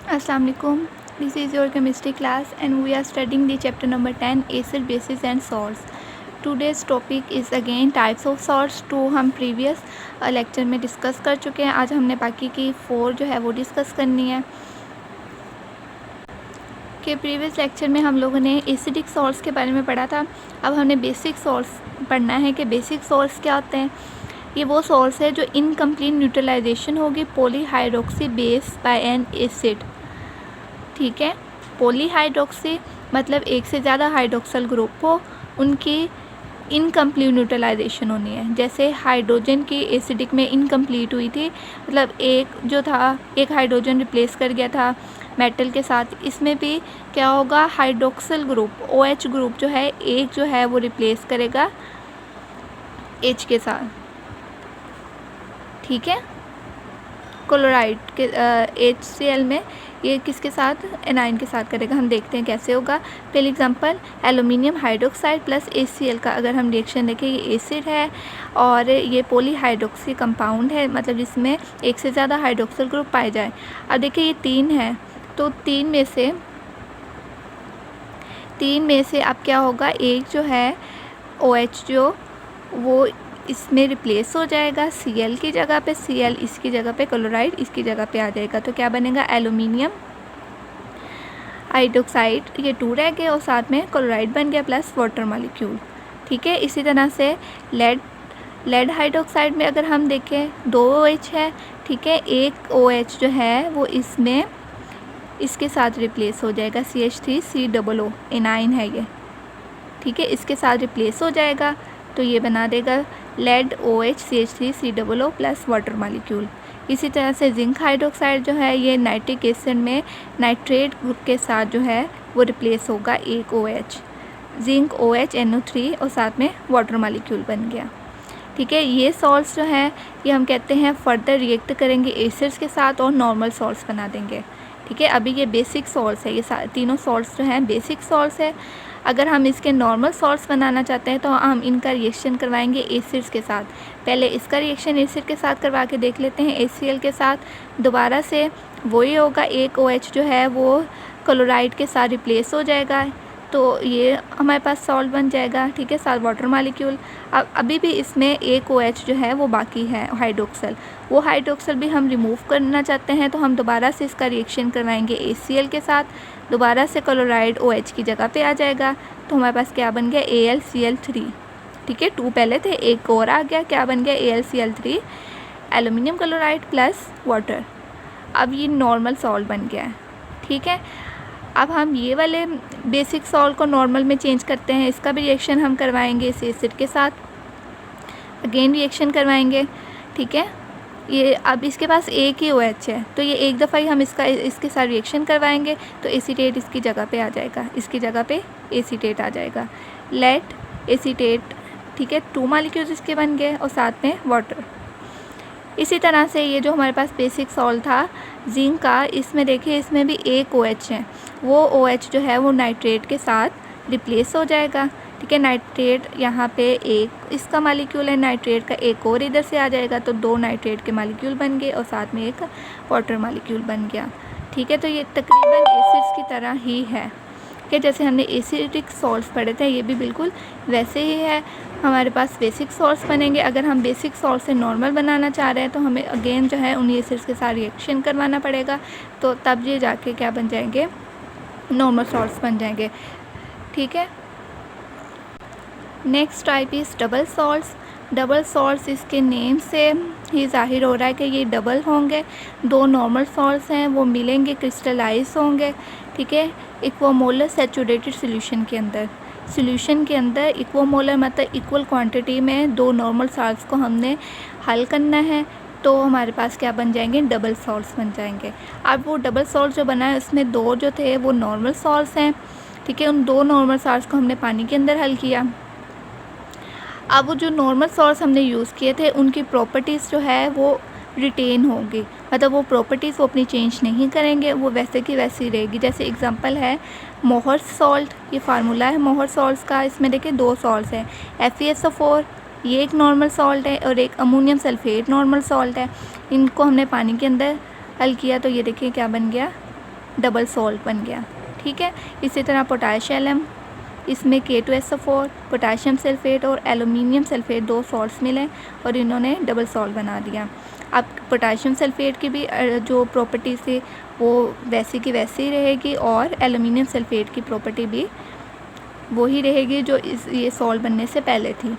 Assalamu alaikum. This is your chemistry class and we are studying the chapter number 10 acid bases and salts. Today's topic is again types of salts. तो हम previous lecture में discuss कर चुके हैं. आज हमने बाकी की 4 जो है वो डिस्कस करनी है. कि प्रीवियस लेक्चर में हम लोगों ने एसिडिक सॉल्ट्स के बारे में पढ़ा था. अब हमने बेसिक सॉल्ट्स पढ़ना है कि बेसिक सॉल्ट्स क्या होते हैं. ये वो सॉल्ट्स है जो इनकम्प्लीट न्यूट्रलाइजेशन होगी polyhydroxy base by an acid. ठीक है, पॉलीहाइड्रोक्सी मतलब एक से ज़्यादा हाइड्रोक्सल ग्रुप हो, उनकी इनकम्प्लीट न्यूट्रलाइजेशन होनी है. जैसे हाइड्रोजन की एसिडिक में इनकम्प्लीट हुई थी, मतलब एक जो था एक हाइड्रोजन रिप्लेस कर गया था मेटल के साथ. इसमें भी क्या होगा, हाइड्रोक्सल ग्रुप OH ग्रुप जो है एक जो है वो रिप्लेस करेगा H के साथ. ठीक है, क्लोराइड के HCl में ये किसके साथ, एनाइन के साथ करेगा. हम देखते हैं कैसे होगा. पहले example aluminium hydroxide plus HCl का अगर हम रिएक्शन देखें, ये एसिड है और ये पॉलीहाइड्रोक्सी कंपाउंड है, मतलब जिसमें एक से ज़्यादा हाइड्रोक्सल ग्रुप पाए जाए. अब देखिए ये 3 है, तो तीन में से अब क्या होगा, एक जो है OH जो वो इसमें रिप्लेस हो जाएगा Cl की जगह पे. Cl इसकी जगह पे, क्लोराइड इसकी जगह पे आ जाएगा. तो क्या बनेगा, एल्यूमिनियम हाइड्रोक्साइड, ये 2 रह गए और साथ में क्लोराइड बन गया प्लस वाटर मॉलिक्यूल. ठीक है, इसी तरह से लेड हाइड्रोक्साइड में अगर हम देखें 2 OH है. ठीक है, एक OH जो है वो इसमें इसके साथ रिप्लेस हो जाएगा CH3COO, एनाइन है ये. ठीक है, इसके साथ रिप्लेस हो जाएगा तो ये बना देगा lead OH CH3COO plus water molecule. इसी तरह से जिंक हाइड्रोक्साइड जो है ये नाइट्रिक एसिड में नाइट्रेट ग्रुप के साथ जो है वो रिप्लेस होगा एक OH, जिंक OH NO3 और साथ में वाटर मॉलिक्यूल बन गया. ठीक है, ये सॉल्ट्स जो हैं ये हम कहते हैं फर्दर रिएक्ट करेंगे एसिड्स के साथ और नॉर्मल सॉल्ट्स बना देंगे. ठीक है, अभी ये बेसिक सॉल्ट्स है, ये तीनों सॉल्ट्स जो हैं बेसिक सॉल्ट्स है. अगर हम इसके नॉर्मल सॉल्ट्स बनाना चाहते हैं तो हम इनका रिएक्शन करवाएंगे एसिड्स के साथ. पहले इसका रिएक्शन एसिड के साथ करवा के देख लेते हैं HCl के साथ. दोबारा से वही होगा, एक OH जो है वो क्लोराइड के साथ रिप्लेस हो जाएगा, तो ये हमारे पास सॉल्ट बन जाएगा. ठीक है, साथ वाटर मॉलिक्यूल. अब अभी भी इसमें एक OH जो है वो बाकी है हाइड्रोक्सल. वो हाइड्रोक्सल भी हम रिमूव करना चाहते हैं तो हम दोबारा से इसका रिएक्शन करवाएंगे HCl के साथ. दोबारा से क्लोराइड OH की जगह पे आ जाएगा, तो हमारे पास क्या बन गया, AlCl3. ठीक है, 2 पहले थे, एक और आ गया, क्या बन गया, AlCl3 aluminium chloride plus water. अब ये नॉर्मल सॉल्ट बन गया है. ठीक है, अब हम ये वाले बेसिक सॉल्ट को नॉर्मल में चेंज करते हैं. इसका भी रिएक्शन हम करवाएंगे इस एसिड के साथ, अगेन रिएक्शन करवाएंगे. ठीक है, ये अब इसके पास एक ही OH है, तो ये एक दफ़ा ही हम इसके साथ रिएक्शन करवाएंगे तो एसीटेट इसकी जगह पे आ जाएगा, इसकी जगह पे एसीटेट आ जाएगा, लेड एसीटेट. ठीक है, 2 मॉलिक्यूल्स इसके बन गए और साथ में वाटर. इसी तरह से ये जो हमारे पास बेसिक सॉल्ट था जिंक का, इसमें देखिए इसमें भी एक OH है, वो OH जो है वो नाइट्रेट के साथ रिप्लेस हो जाएगा. ठीक है, नाइट्रेट यहाँ पे एक इसका मॉलिक्यूल है, नाइट्रेट का एक और इधर से आ जाएगा, तो 2 नाइट्रेट के मॉलिक्यूल बन गए और साथ में एक वाटर मॉलिक्यूल बन गया. ठीक है, तो ये तकरीबन एसिड्स की तरह ही है कि जैसे हमने एसिडिक सॉल्ट्स पढ़े थे, ये भी बिल्कुल वैसे ही है. हमारे पास बेसिक सॉल्ट्स बनेंगे. अगर हम बेसिक सॉल्ट से नॉर्मल बनाना चाह रहे हैं तो हमें अगेन जो है उन एसिड्स के साथ रिएक्शन करवाना पड़ेगा, तो तब ये जाके क्या बन जाएंगे, नॉर्मल सॉल्ट्स बन जाएंगे. ठीक है, next type is double salts. Double salts इसके नेम से ही जाहिर हो रहा है कि ये डबल होंगे. 2 नॉर्मल सॉल्ट्स हैं वो मिलेंगे, क्रिस्टलाइज होंगे. ठीक है, इक्वोमोलर सैचुरेटेड सोल्यूशन के अंदर इक्वोमोलर मतलब इक्वल क्वांटिटी में 2 नॉर्मल सॉल्ट्स को हमने हल करना है, तो हमारे पास क्या बन जाएंगे, डबल सॉल्ट्स बन जाएंगे. अब वो डबल सॉल्ट जो बना है उसमें 2 जो थे वो नॉर्मल सॉल्ट्स हैं. ठीक है, उन 2 नॉर्मल सॉल्ट्स को हमने पानी के अंदर हल किया. अब वो जो नॉर्मल सॉल्ट्स हमने यूज़ किए थे उनकी प्रॉपर्टीज़ जो है वो रिटेन होगी, मतलब वो प्रॉपर्टीज़ वो अपनी चेंज नहीं करेंगे, वो वैसे की वैसी रहेगी. जैसे एग्जांपल है मोहर सॉल्ट, ये फार्मूला है मोहर सॉल्ट्स का. इसमें देखिए 2 सॉल्ट्स हैं, FeSO4 ये एक नॉर्मल सॉल्ट है और एक अमोनियम सल्फेट नॉर्मल सॉल्ट है। इनको हमने पानी के अंदर हल किया तो ये देखिए क्या बन गया, डबल सॉल्ट बन गया। ठीक है, इसी तरह पोटाशियम, इसमें K2SO4, पोटाशियम सल्फेट और एलुमिनियम सल्फेट 2 सॉल्ट्स मिले और इन्होंने डबल सॉल्ट बना दिया। अब पोटाशियम सल्फेट की भी जो प्रॉपर्टी थी वो वैसी की वैसी ही रहेगी और एलुमिनियम सल्फेट की प्रॉपर्टी भी वही रहेगी जो ये सॉल्ट बनने से पहले थी।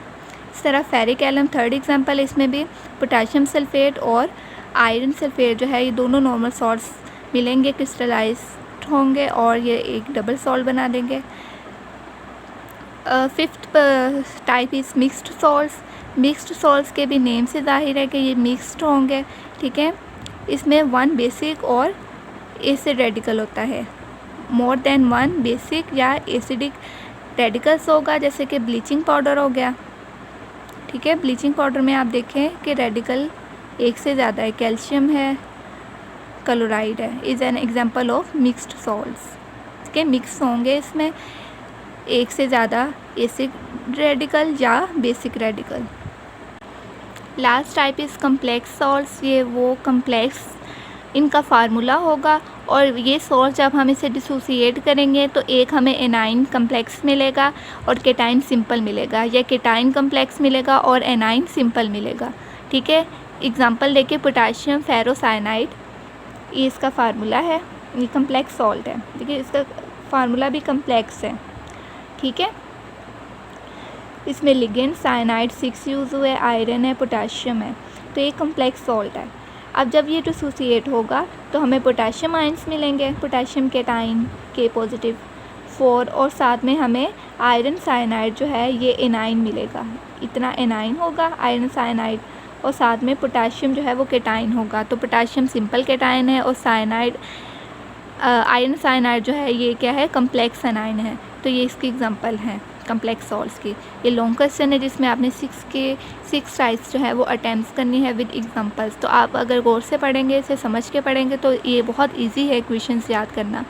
इस तरह फेरिक एलम थर्ड एग्जांपल, इसमें भी पोटाशियम सल्फेट और आयरन सल्फेट जो है ये दोनों नॉर्मल सॉल्ट्स मिलेंगे, क्रिस्टलाइज्ड होंगे और ये एक डबल सॉल्ट बना देंगे। Fifth type is mixed salts. Mixed salts के भी नेम से जाहिर है कि ये मिक्स्ड होंगे। ठीक है, इसमें 1 बेसिक और एसिड रेडिकल होता है, मोर देन 1 बेसिक या एसिडिक रेडिकल्स होगा, जैसे कि ब्लीचिंग पाउडर हो गया। ठीक है, ब्लीचिंग पाउडर में आप देखें कि रेडिकल एक से ज़्यादा है, कैल्शियम है, क्लोराइड है, is an example of mixed salts. ठीक है, मिक्स होंगे इसमें एक से ज़्यादा एसिड रेडिकल या basic radical. Last type is complex salts. ये वो कम्प्लेक्स इनका फार्मूला होगा और ये सॉल्ट जब हम इसे डिसोसिएट करेंगे तो एक हमें एनाइन कम्प्लेक्स मिलेगा और केटाइन सिंपल मिलेगा, या केटाइन कम्प्लेक्स मिलेगा और एनाइन सिंपल मिलेगा। ठीक है, एग्जांपल देखिए, पोटाशियम फेरोसाइनाइड, ये इसका फार्मूला है, ये कम्प्लेक्स सॉल्ट है। देखिए इसका फार्मूला भी कम्प्लेक्स है। ठीक है, इसमें लिगेंड साइनाइड 6 यूज़ हुए, आयरन है, पोटाशियम है, तो ये कम्प्लेक्स सॉल्ट है। अब जब ये डिसोसिएट होगा तो हमें पोटाशियम आयंस मिलेंगे, पोटाशियम केटाइन K+4, और साथ में हमें आयरन साइनाइड जो है ये एनाइन मिलेगा, इतना एनाइन होगा आयरन साइनाइड, और साथ में पोटाशियम जो है वो केटाइन होगा। तो पोटाशियम सिंपल केटाइन है और साइनाइड आयरन साइनाइड जो है ये क्या है, कम्प्लेक्स एनाइन है। तो ये इसकी एग्जांपल हैं कम्प्लेक्स सॉल्ट्स की। ये लॉन्ग क्वेश्चन है जिसमें आपने 6 टाइप्स जो है वो अटैम्प्ट करनी है विद एग्जांपल्स। तो आप अगर गौर से पढ़ेंगे, इसे समझ के पढ़ेंगे तो ये बहुत इजी है क्वेश्चंस याद करना,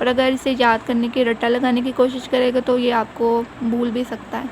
और अगर इसे याद करने की रट्टा लगाने की कोशिश करेंगे तो ये आपको भूल भी सकता है।